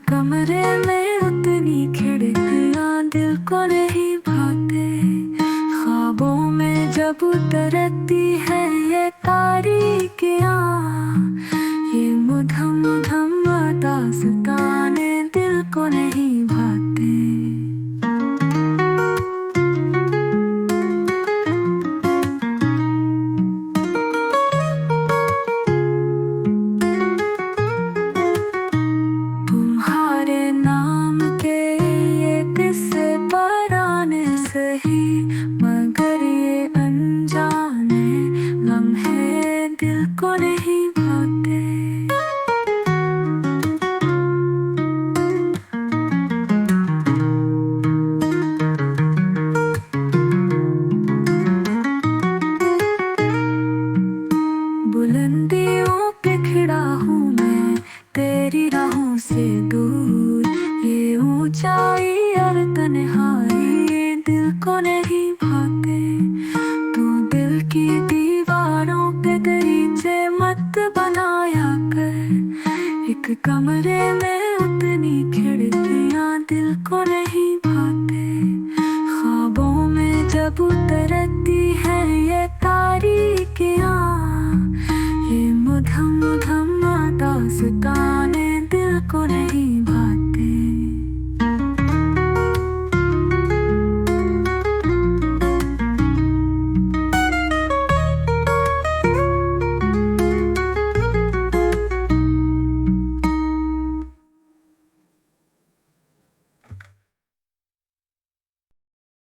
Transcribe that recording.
कमरे में उतनी खिड़कियां दिल को नहीं भाते। ख्वाबों में जब उतरती है ये तारीकियां, ये मुधम मुधम दास्ताने दिल को नहीं भाते। तुम्हारे नाम के ये किस्से पुराने सही, मगर ये अनजाने लम्हे दिल को नहीं भाते। बुलंदियों पे खड़ा हूँ मैं तेरी राहों से दूर, ये ऊंचाई और तन्हाई दिल को नहीं भाते। तू दिल की दीवारों पे दरीचे मत बनाया कर, एक कमरे में उतनी खिड़कियां दिल को नहीं भाते। ख्वाबों में जब उतरती है ये तारीकियां, ये मुधम मुधम दास्तां